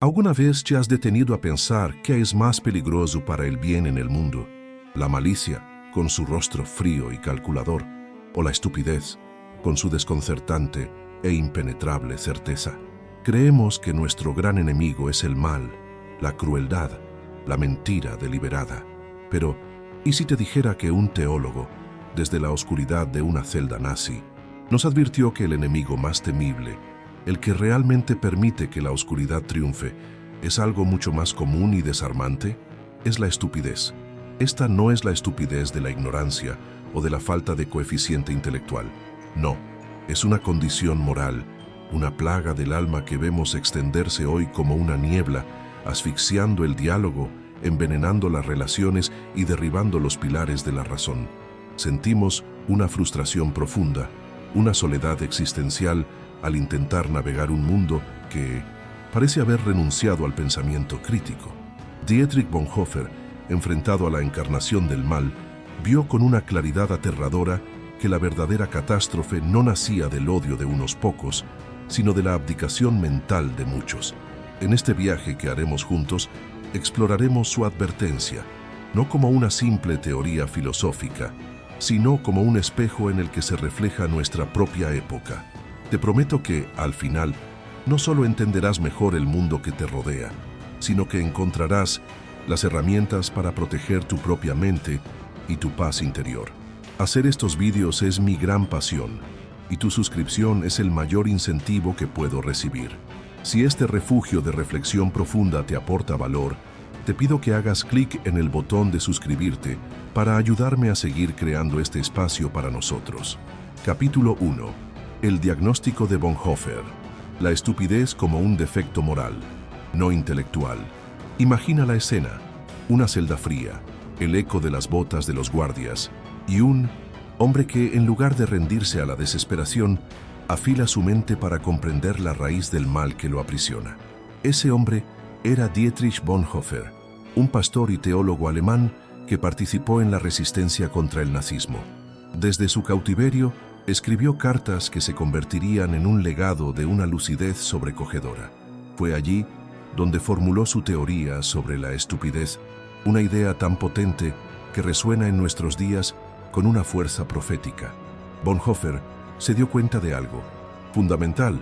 ¿Alguna vez te has detenido a pensar qué es más peligroso para el bien en el mundo? ¿La malicia, con su rostro frío y calculador, o la estupidez, con su desconcertante e impenetrable certeza? Creemos que nuestro gran enemigo es el mal, la crueldad, la mentira deliberada. Pero, ¿y si te dijera que un teólogo, desde la oscuridad de una celda nazi, nos advirtió que el enemigo más temible, el que realmente permite que la oscuridad triunfe, es algo mucho más común y desarmante? Es la estupidez. Esta no es la estupidez de la ignorancia o de la falta de coeficiente intelectual. No, es una condición moral, una plaga del alma que vemos extenderse hoy como una niebla, asfixiando el diálogo, envenenando las relaciones y derribando los pilares de la razón. Sentimos una frustración profunda, una soledad existencial al intentar navegar un mundo que parece haber renunciado al pensamiento crítico. Dietrich Bonhoeffer, enfrentado a la encarnación del mal, vio con una claridad aterradora que la verdadera catástrofe no nacía del odio de unos pocos, sino de la abdicación mental de muchos. En este viaje que haremos juntos, exploraremos su advertencia, no como una simple teoría filosófica, sino como un espejo en el que se refleja nuestra propia época. Te prometo que, al final, no solo entenderás mejor el mundo que te rodea, sino que encontrarás las herramientas para proteger tu propia mente y tu paz interior. Hacer estos vídeos es mi gran pasión, y tu suscripción es el mayor incentivo que puedo recibir. Si este refugio de reflexión profunda te aporta valor, te pido que hagas clic en el botón de suscribirte para ayudarme a seguir creando este espacio para nosotros. Capítulo 1. El diagnóstico de Bonhoeffer. La estupidez como un defecto moral, no intelectual. Imagina la escena: una celda fría, el eco de las botas de los guardias y un hombre que, en lugar de rendirse a la desesperación, afila su mente para comprender la raíz del mal que lo aprisiona. Ese hombre era Dietrich Bonhoeffer, un pastor y teólogo alemán que participó en la resistencia contra el nazismo. Desde su cautiverio, escribió cartas que se convertirían en un legado de una lucidez sobrecogedora. Fue allí donde formuló su teoría sobre la estupidez, una idea tan potente que resuena en nuestros días con una fuerza profética. Bonhoeffer se dio cuenta de algo fundamental.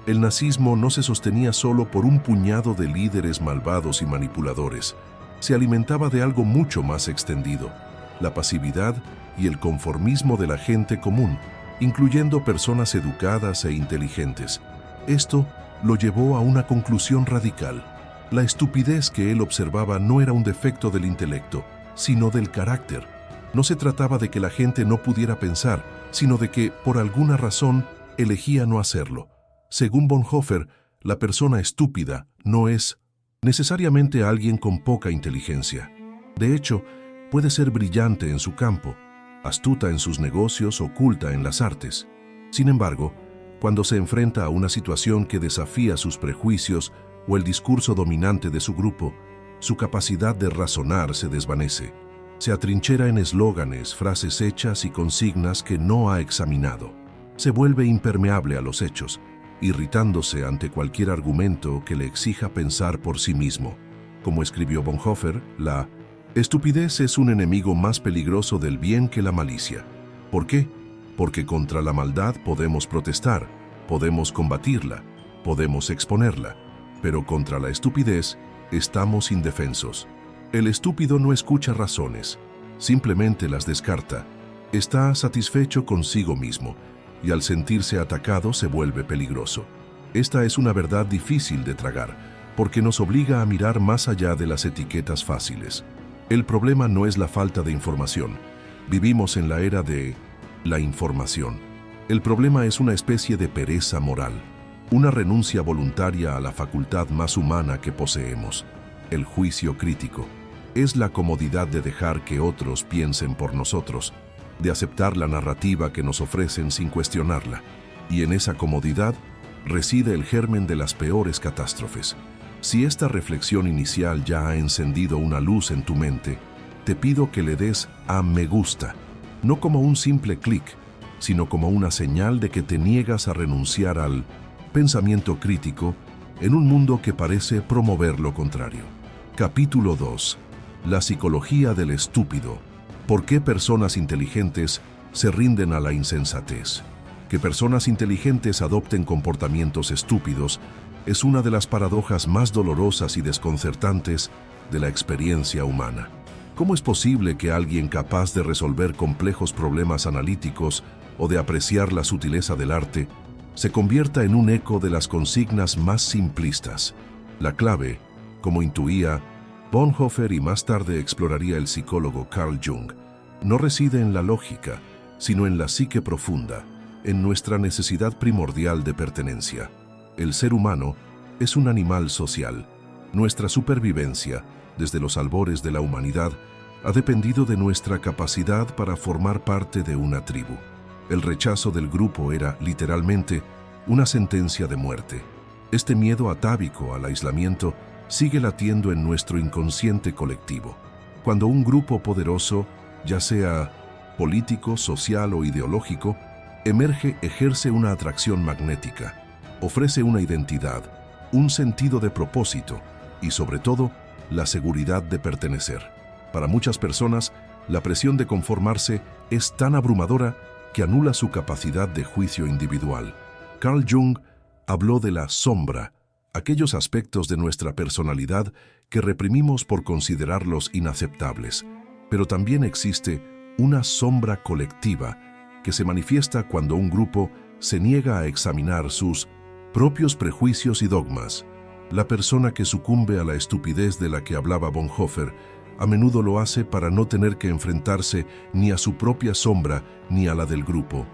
El nazismo no se sostenía solo por un puñado de líderes malvados y manipuladores. Se alimentaba de algo mucho más extendido: la pasividad y el conformismo de la gente común, incluyendo personas educadas e inteligentes. Esto lo llevó a una conclusión radical. La estupidez que él observaba no era un defecto del intelecto, sino del carácter. No se trataba de que la gente no pudiera pensar, sino de que, por alguna razón, elegía no hacerlo. Según Bonhoeffer, la persona estúpida no es necesariamente alguien con poca inteligencia. De hecho, puede ser brillante en su campo, astuta en sus negocios o culta en las artes. Sin embargo, cuando se enfrenta a una situación que desafía sus prejuicios o el discurso dominante de su grupo, su capacidad de razonar se desvanece. Se atrinchera en eslóganes, frases hechas y consignas que no ha examinado. Se vuelve impermeable a los hechos, irritándose ante cualquier argumento que le exija pensar por sí mismo. Como escribió Bonhoeffer, la estupidez es un enemigo más peligroso del bien que la malicia. ¿Por qué? Porque contra la maldad podemos protestar, podemos combatirla, podemos exponerla, pero contra la estupidez estamos indefensos. El estúpido no escucha razones, simplemente las descarta. Está satisfecho consigo mismo y al sentirse atacado se vuelve peligroso. Esta es una verdad difícil de tragar, porque nos obliga a mirar más allá de las etiquetas fáciles. El problema no es la falta de información. Vivimos en la era de la información. El problema es una especie de pereza moral, una renuncia voluntaria a la facultad más humana que poseemos, el juicio crítico. Es la comodidad de dejar que otros piensen por nosotros, de aceptar la narrativa que nos ofrecen sin cuestionarla. Y en esa comodidad reside el germen de las peores catástrofes. Si esta reflexión inicial ya ha encendido una luz en tu mente, te pido que le des a me gusta, no como un simple clic, sino como una señal de que te niegas a renunciar al pensamiento crítico en un mundo que parece promover lo contrario. Capítulo 2. La psicología del estúpido. ¿Por qué personas inteligentes se rinden a la insensatez? Que personas inteligentes adopten comportamientos estúpidos es una de las paradojas más dolorosas y desconcertantes de la experiencia humana. ¿Cómo es posible que alguien capaz de resolver complejos problemas analíticos o de apreciar la sutileza del arte se convierta en un eco de las consignas más simplistas? La clave, como intuía Bonhoeffer y más tarde exploraría el psicólogo Carl Jung, no reside en la lógica, sino en la psique profunda, en nuestra necesidad primordial de pertenencia. El ser humano es un animal social. Nuestra supervivencia, desde los albores de la humanidad, ha dependido de nuestra capacidad para formar parte de una tribu. El rechazo del grupo era, literalmente, una sentencia de muerte. Este miedo atávico al aislamiento sigue latiendo en nuestro inconsciente colectivo. Cuando un grupo poderoso, ya sea político, social o ideológico, ejerce una atracción magnética, ofrece una identidad, un sentido de propósito y, sobre todo, la seguridad de pertenecer. Para muchas personas, la presión de conformarse es tan abrumadora que anula su capacidad de juicio individual. Carl Jung habló de la sombra, aquellos aspectos de nuestra personalidad que reprimimos por considerarlos inaceptables. Pero también existe una sombra colectiva que se manifiesta cuando un grupo se niega a examinar sus propios prejuicios y dogmas. La persona que sucumbe a la estupidez de la que hablaba Bonhoeffer a menudo lo hace para no tener que enfrentarse ni a su propia sombra ni a la del grupo.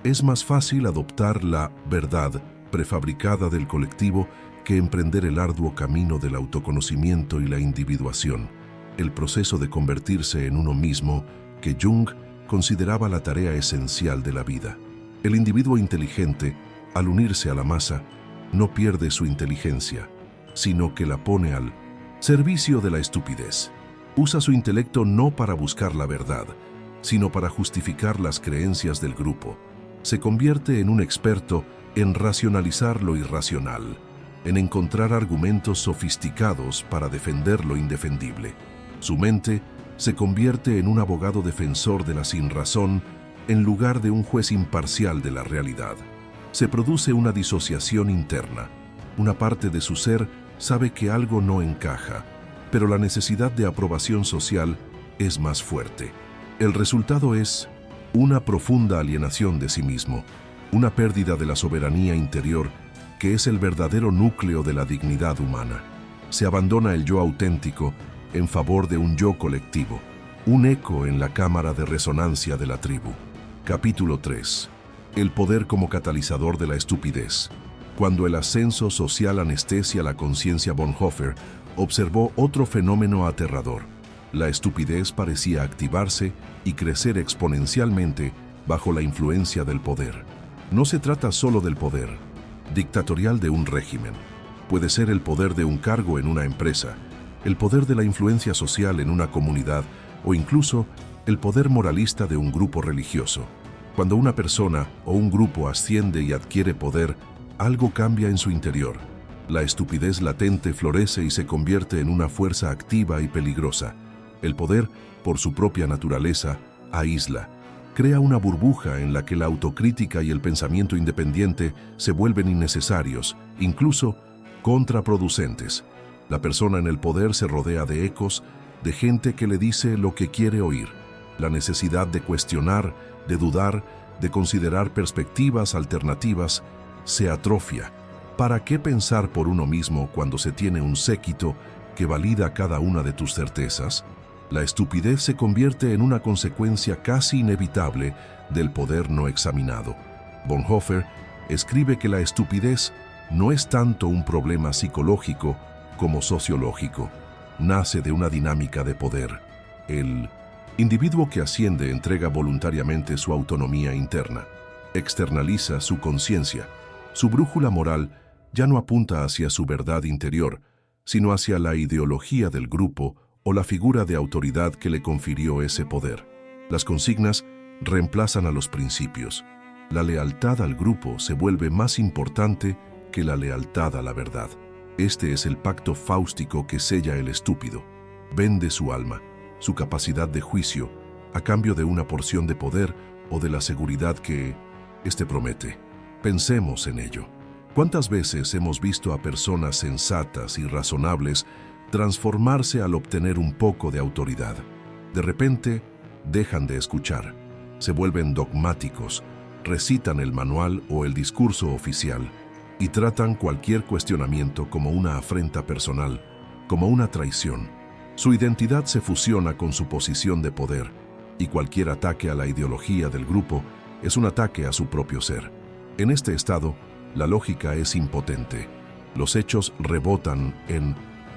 Es más fácil adoptar la verdad prefabricada del colectivo que emprender el arduo camino del autoconocimiento y la individuación, el proceso de convertirse en uno mismo que Jung consideraba la tarea esencial de la vida. El individuo inteligente, al unirse a la masa, no pierde su inteligencia, sino que la pone al servicio de la estupidez. Usa su intelecto no para buscar la verdad, sino para justificar las creencias del grupo. Se convierte en un experto en racionalizar lo irracional, en encontrar argumentos sofisticados para defender lo indefendible. Su mente se convierte en un abogado defensor de la sinrazón en lugar de un juez imparcial de la realidad. Se produce una disociación interna. Una parte de su ser sabe que algo no encaja, pero la necesidad de aprobación social es más fuerte. El resultado es una profunda alienación de sí mismo, una pérdida de la soberanía interior que es el verdadero núcleo de la dignidad humana. Se abandona el yo auténtico en favor de un yo colectivo, un eco en la cámara de resonancia de la tribu. Capítulo 3. El poder como catalizador de la estupidez. Cuando el ascenso social anestesia la conciencia, Bonhoeffer observó otro fenómeno aterrador. La estupidez parecía activarse y crecer exponencialmente bajo la influencia del poder. No se trata solo del poder dictatorial de un régimen. Puede ser el poder de un cargo en una empresa, el poder de la influencia social en una comunidad o incluso el poder moralista de un grupo religioso. Cuando una persona o un grupo asciende y adquiere poder, algo cambia en su interior. La estupidez latente florece y se convierte en una fuerza activa y peligrosa. El poder, por su propia naturaleza, aísla. Crea una burbuja en la que la autocrítica y el pensamiento independiente se vuelven innecesarios, incluso contraproducentes. La persona en el poder se rodea de ecos, de gente que le dice lo que quiere oír. La necesidad de cuestionar, de dudar, de considerar perspectivas alternativas, se atrofia. ¿Para qué pensar por uno mismo cuando se tiene un séquito que valida cada una de tus certezas? La estupidez se convierte en una consecuencia casi inevitable del poder no examinado. Bonhoeffer escribe que la estupidez no es tanto un problema psicológico como sociológico. Nace de una dinámica de poder. El individuo que asciende entrega voluntariamente su autonomía interna, externaliza su conciencia. Su brújula moral ya no apunta hacia su verdad interior, sino hacia la ideología del grupo o la figura de autoridad que le confirió ese poder. Las consignas reemplazan a los principios. La lealtad al grupo se vuelve más importante que la lealtad a la verdad. Este es el pacto fáustico que sella el estúpido. Vende su alma, su capacidad de juicio, a cambio de una porción de poder o de la seguridad que éste promete. Pensemos en ello. ¿Cuántas veces hemos visto a personas sensatas y razonables transformarse al obtener un poco de autoridad? De repente, dejan de escuchar, se vuelven dogmáticos, recitan el manual o el discurso oficial y tratan cualquier cuestionamiento como una afrenta personal, como una traición. Su identidad se fusiona con su posición de poder y cualquier ataque a la ideología del grupo es un ataque a su propio ser. En este estado, la lógica es impotente. Los hechos rebotan en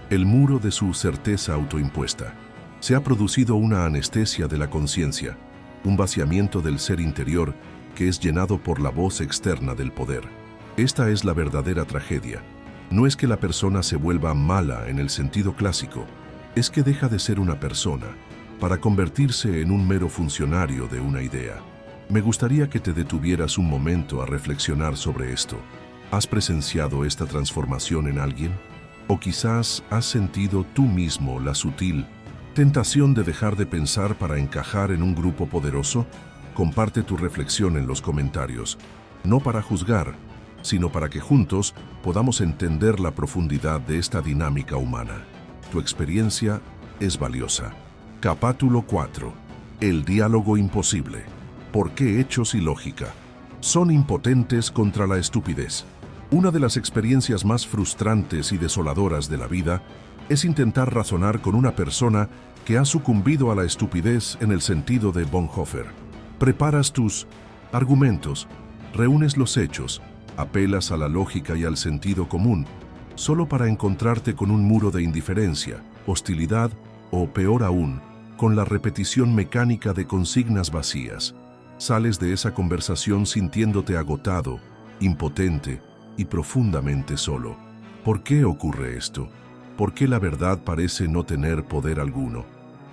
el muro de su certeza autoimpuesta. Se ha producido una anestesia de la conciencia, un vaciamiento del ser interior que es llenado por la voz externa del poder. Esta es la verdadera tragedia. No es que la persona se vuelva mala en el sentido clásico, es que deja de ser una persona para convertirse en un mero funcionario de una idea. Me gustaría que te detuvieras un momento a reflexionar sobre esto. ¿Has presenciado esta transformación en alguien? ¿O quizás has sentido tú mismo la sutil tentación de dejar de pensar para encajar en un grupo poderoso? Comparte tu reflexión en los comentarios, no para juzgar, sino para que juntos podamos entender la profundidad de esta dinámica humana. Tu experiencia es valiosa. Capítulo 4. El diálogo imposible. ¿Por qué hechos y lógica son impotentes contra la estupidez? Una de las experiencias más frustrantes y desoladoras de la vida es intentar razonar con una persona que ha sucumbido a la estupidez en el sentido de Bonhoeffer. Preparas tus argumentos, reúnes los hechos, apelas a la lógica y al sentido común, solo para encontrarte con un muro de indiferencia, hostilidad o, peor aún, con la repetición mecánica de consignas vacías. Sales de esa conversación sintiéndote agotado, impotente y profundamente solo. ¿Por qué ocurre esto? ¿Por qué la verdad parece no tener poder alguno?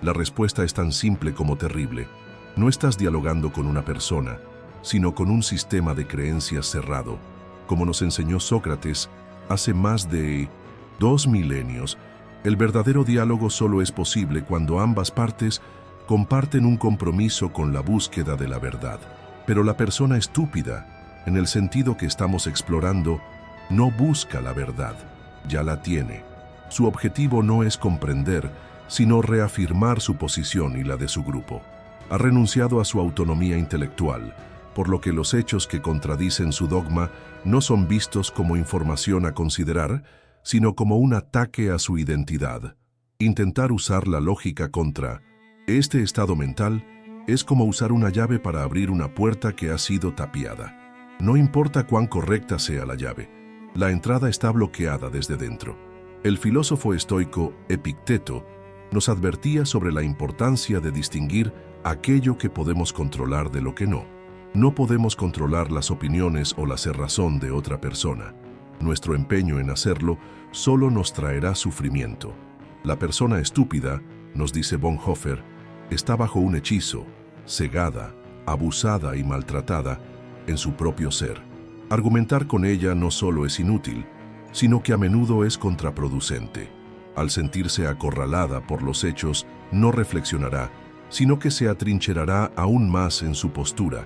La respuesta es tan simple como terrible. No estás dialogando con una persona, sino con un sistema de creencias cerrado. Como nos enseñó Sócrates hace más de 2 milenios, el verdadero diálogo solo es posible cuando ambas partes comparten un compromiso con la búsqueda de la verdad. Pero la persona estúpida, en el sentido que estamos explorando, no busca la verdad, ya la tiene. Su objetivo no es comprender, sino reafirmar su posición y la de su grupo. Ha renunciado a su autonomía intelectual, por lo que los hechos que contradicen su dogma no son vistos como información a considerar, sino como un ataque a su identidad. Intentar usar la lógica contra este estado mental es como usar una llave para abrir una puerta que ha sido tapiada. No importa cuán correcta sea la llave, la entrada está bloqueada desde dentro. El filósofo estoico Epicteto nos advertía sobre la importancia de distinguir aquello que podemos controlar de lo que no. No podemos controlar las opiniones o la cerrazón de otra persona. Nuestro empeño en hacerlo solo nos traerá sufrimiento. La persona estúpida, nos dice Bonhoeffer, está bajo un hechizo, cegada, abusada y maltratada en su propio ser. Argumentar con ella no solo es inútil, sino que a menudo es contraproducente. Al sentirse acorralada por los hechos, no reflexionará, sino que se atrincherará aún más en su postura,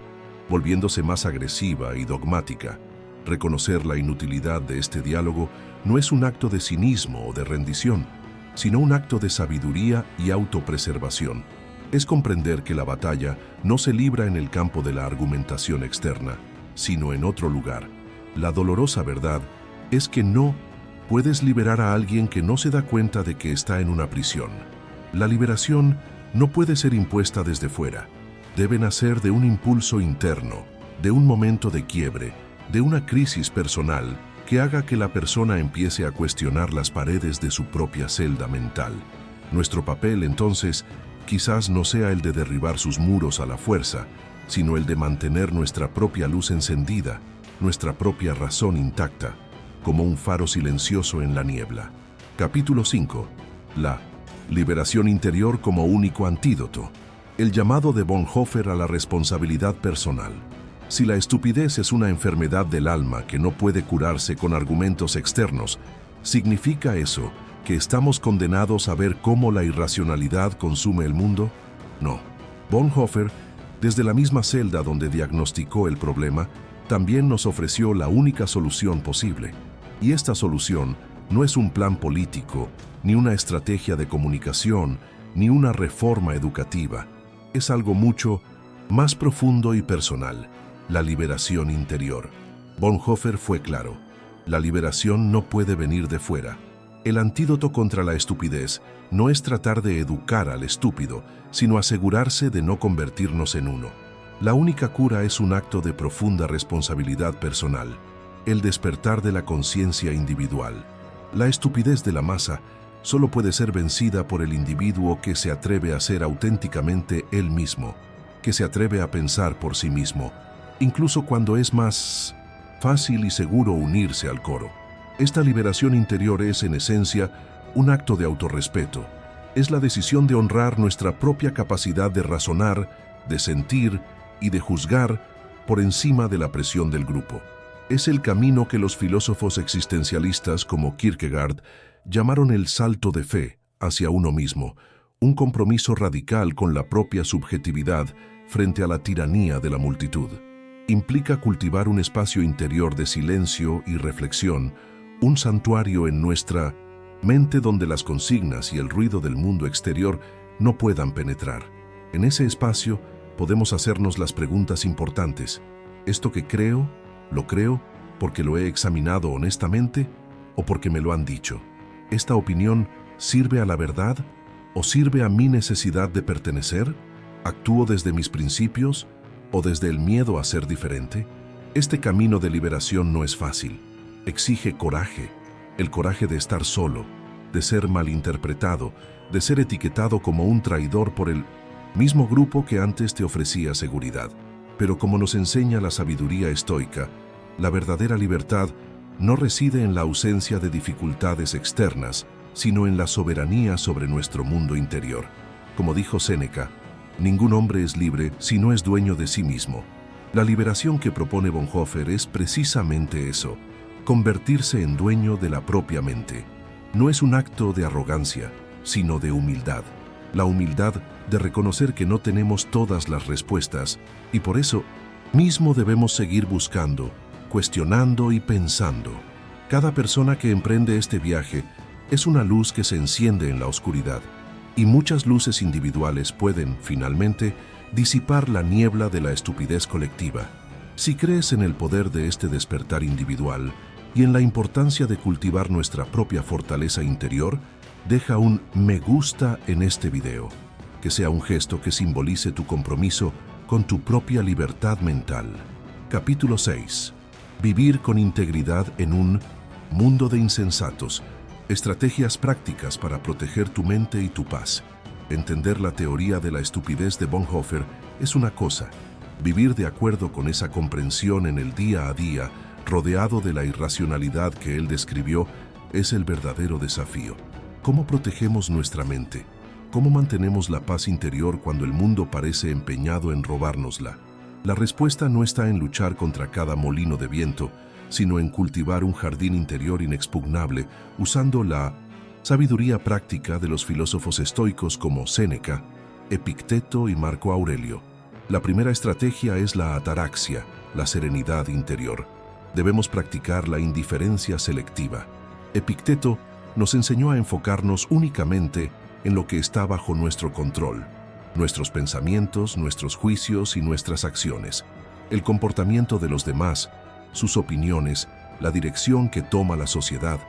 volviéndose más agresiva y dogmática. Reconocer la inutilidad de este diálogo no es un acto de cinismo o de rendición, sino un acto de sabiduría y autopreservación. Es comprender que la batalla no se libra en el campo de la argumentación externa, sino en otro lugar. La dolorosa verdad es que no puedes liberar a alguien que no se da cuenta de que está en una prisión. La liberación no puede ser impuesta desde fuera. Debe nacer de un impulso interno, de un momento de quiebre, de una crisis personal que haga que la persona empiece a cuestionar las paredes de su propia celda mental. Nuestro papel, entonces, quizás no sea el de derribar sus muros a la fuerza, sino el de mantener nuestra propia luz encendida, nuestra propia razón intacta, como un faro silencioso en la niebla. Capítulo 5. La liberación interior como único antídoto. El llamado de Bonhoeffer a la responsabilidad personal. Si la estupidez es una enfermedad del alma que no puede curarse con argumentos externos, ¿Significa eso que estamos condenados a ver cómo la irracionalidad consume el mundo? No. Bonhoeffer, desde la misma celda donde diagnosticó el problema, también nos ofreció la única solución posible. Y esta solución no es un plan político, ni una estrategia de comunicación, ni una reforma educativa. Es algo mucho más profundo y personal: la liberación interior. Bonhoeffer fue claro: la liberación no puede venir de fuera. El antídoto contra la estupidez no es tratar de educar al estúpido, sino asegurarse de no convertirnos en uno. La única cura es un acto de profunda responsabilidad personal, el despertar de la conciencia individual. La estupidez de la masa solo puede ser vencida por el individuo que se atreve a ser auténticamente él mismo, que se atreve a pensar por sí mismo, incluso cuando es más fácil y seguro unirse al coro. Esta liberación interior es, en esencia, un acto de autorrespeto. Es la decisión de honrar nuestra propia capacidad de razonar, de sentir y de juzgar por encima de la presión del grupo. Es el camino que los filósofos existencialistas como Kierkegaard llamaron el salto de fe hacia uno mismo, un compromiso radical con la propia subjetividad frente a la tiranía de la multitud. Implica cultivar un espacio interior de silencio y reflexión, un santuario en nuestra mente donde las consignas y el ruido del mundo exterior no puedan penetrar. En ese espacio podemos hacernos las preguntas importantes: ¿esto que creo, lo creo porque lo he examinado honestamente o porque me lo han dicho? ¿Esta opinión sirve a la verdad o sirve a mi necesidad de pertenecer? ¿Actúo desde mis principios o desde el miedo a ser diferente? Este camino de liberación no es fácil. Exige coraje, el coraje de estar solo, de ser malinterpretado, de ser etiquetado como un traidor por el mismo grupo que antes te ofrecía seguridad. Pero como nos enseña la sabiduría estoica, la verdadera libertad no reside en la ausencia de dificultades externas, sino en la soberanía sobre nuestro mundo interior. Como dijo Séneca, ningún hombre es libre si no es dueño de sí mismo. La liberación que propone Bonhoeffer es precisamente eso: convertirse en dueño de la propia mente. No es un acto de arrogancia, sino de humildad. La humildad de reconocer que no tenemos todas las respuestas y por eso mismo debemos seguir buscando, cuestionando y pensando. Cada persona que emprende este viaje es una luz que se enciende en la oscuridad, y muchas luces individuales pueden, finalmente, disipar la niebla de la estupidez colectiva. Si crees en el poder de este despertar individual y en la importancia de cultivar nuestra propia fortaleza interior, deja un me gusta en este video, que sea un gesto que simbolice tu compromiso con tu propia libertad mental. Capítulo 6. Vivir con integridad en un mundo de insensatos. Estrategias prácticas para proteger tu mente y tu paz. Entender la teoría de la estupidez de Bonhoeffer es una cosa. Vivir de acuerdo con esa comprensión en el día a día, rodeado de la irracionalidad que él describió, es el verdadero desafío. ¿Cómo protegemos nuestra mente? ¿Cómo mantenemos la paz interior cuando el mundo parece empeñado en robárnosla? La respuesta no está en luchar contra cada molino de viento, sino en cultivar un jardín interior inexpugnable usando la sabiduría práctica de los filósofos estoicos como Séneca, Epicteto y Marco Aurelio. La primera estrategia es la ataraxia, la serenidad interior. Debemos practicar la indiferencia selectiva. Epicteto nos enseñó a enfocarnos únicamente en lo que está bajo nuestro control: nuestros pensamientos, nuestros juicios y nuestras acciones. El comportamiento de los demás, sus opiniones, la dirección que toma la sociedad,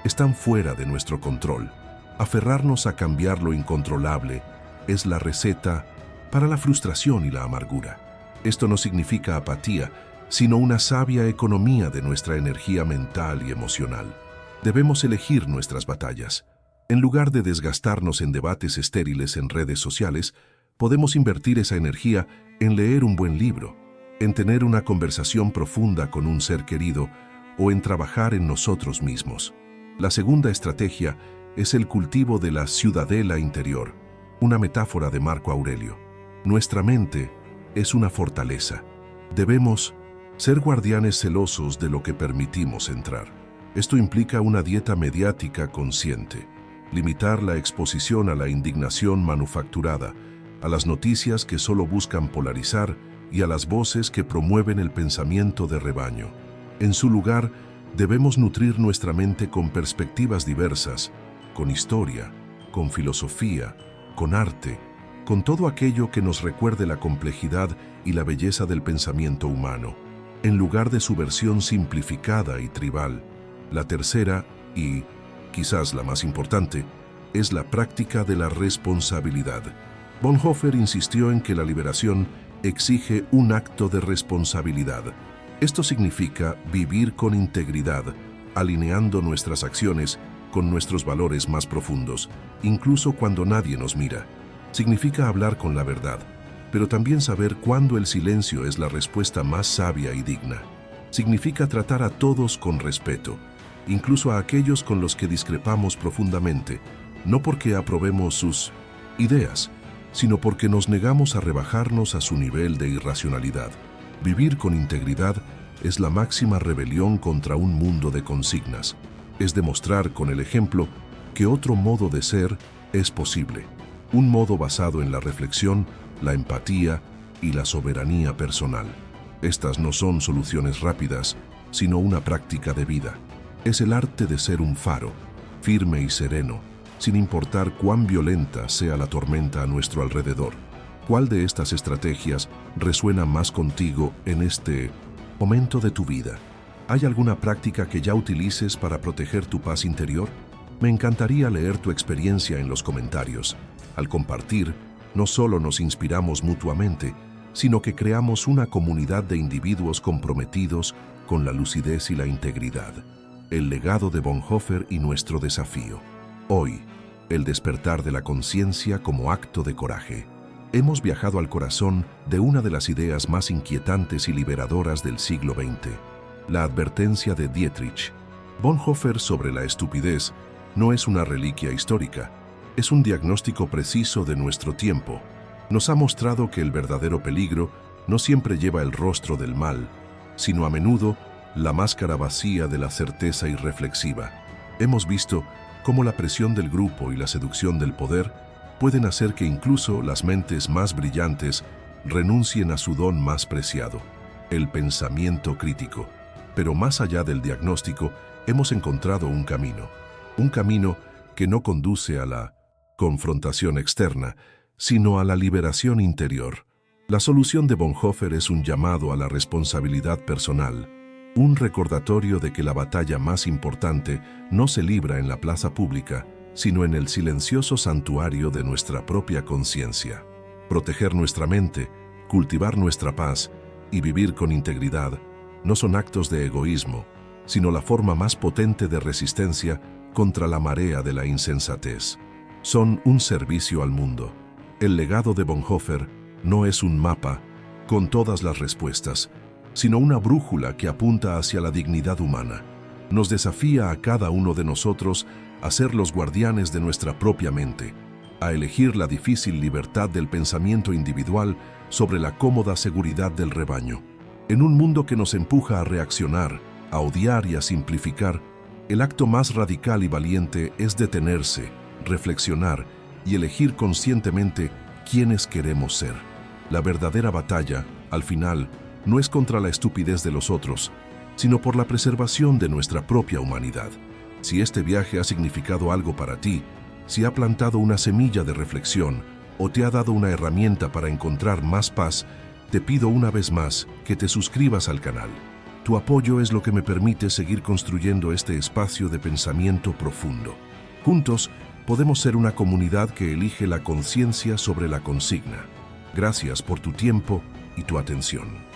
están fuera de nuestro control. Aferrarnos a cambiar lo incontrolable es la receta para la frustración y la amargura. Esto no significa apatía, sino una sabia economía de nuestra energía mental y emocional. Debemos elegir nuestras batallas. En lugar de desgastarnos en debates estériles en redes sociales, podemos invertir esa energía en leer un buen libro, en tener una conversación profunda con un ser querido o en trabajar en nosotros mismos. La segunda estrategia es el cultivo de la ciudadela interior, una metáfora de Marco Aurelio. Nuestra mente es una fortaleza. Debemos ser guardianes celosos de lo que permitimos entrar. Esto implica una dieta mediática consciente, limitar la exposición a la indignación manufacturada, a las noticias que solo buscan polarizar y a las voces que promueven el pensamiento de rebaño. En su lugar, debemos nutrir nuestra mente con perspectivas diversas, con historia, con filosofía, con arte, con todo aquello que nos recuerde la complejidad y la belleza del pensamiento humano, en lugar de su versión simplificada y tribal. La tercera, y quizás la más importante, es la práctica de la responsabilidad. Bonhoeffer insistió en que la liberación exige un acto de responsabilidad. Esto significa vivir con integridad, alineando nuestras acciones con nuestros valores más profundos, incluso cuando nadie nos mira. Significa hablar con la verdad, pero también saber cuándo el silencio es la respuesta más sabia y digna. Significa tratar a todos con respeto, incluso a aquellos con los que discrepamos profundamente, no porque aprobemos sus ideas, sino porque nos negamos a rebajarnos a su nivel de irracionalidad. Vivir con integridad es la máxima rebelión contra un mundo de consignas. Es demostrar con el ejemplo que otro modo de ser es posible. Un modo basado en la reflexión, la empatía y la soberanía personal. Estas no son soluciones rápidas, sino una práctica de vida. Es el arte de ser un faro, firme y sereno, sin importar cuán violenta sea la tormenta a nuestro alrededor. ¿Cuál de estas estrategias resuena más contigo en este momento de tu vida? ¿Hay alguna práctica que ya utilices para proteger tu paz interior? Me encantaría leer tu experiencia en los comentarios. Al compartir, no solo nos inspiramos mutuamente, sino que creamos una comunidad de individuos comprometidos con la lucidez y la integridad. El legado de Bonhoeffer y nuestro desafío. Hoy, el despertar de la conciencia como acto de coraje. Hemos viajado al corazón de una de las ideas más inquietantes y liberadoras del siglo XX, la advertencia de Dietrich. Bonhoeffer sobre la estupidez no es una reliquia histórica, es un diagnóstico preciso de nuestro tiempo. Nos ha mostrado que el verdadero peligro no siempre lleva el rostro del mal, sino a menudo la máscara vacía de la certeza irreflexiva. Hemos visto cómo la presión del grupo y la seducción del poder pueden hacer que incluso las mentes más brillantes renuncien a su don más preciado, el pensamiento crítico. Pero más allá del diagnóstico, hemos encontrado un camino que no conduce a la confrontación externa, sino a la liberación interior. La solución de Bonhoeffer es un llamado a la responsabilidad personal, un recordatorio de que la batalla más importante no se libra en la plaza pública, sino en el silencioso santuario de nuestra propia conciencia. Proteger nuestra mente, cultivar nuestra paz y vivir con integridad no son actos de egoísmo, sino la forma más potente de resistencia contra la marea de la insensatez. Son un servicio al mundo. El legado de Bonhoeffer no es un mapa con todas las respuestas, sino una brújula que apunta hacia la dignidad humana. Nos desafía a cada uno de nosotros a ser los guardianes de nuestra propia mente, a elegir la difícil libertad del pensamiento individual sobre la cómoda seguridad del rebaño. En un mundo que nos empuja a reaccionar, a odiar y a simplificar, el acto más radical y valiente es detenerse, reflexionar y elegir conscientemente quiénes queremos ser. La verdadera batalla, al final, no es contra la estupidez de los otros, sino por la preservación de nuestra propia humanidad. Si este viaje ha significado algo para ti, si ha plantado una semilla de reflexión o te ha dado una herramienta para encontrar más paz, te pido una vez más que te suscribas al canal. Tu apoyo es lo que me permite seguir construyendo este espacio de pensamiento profundo. Juntos, podemos ser una comunidad que elige la conciencia sobre la consigna. Gracias por tu tiempo y tu atención.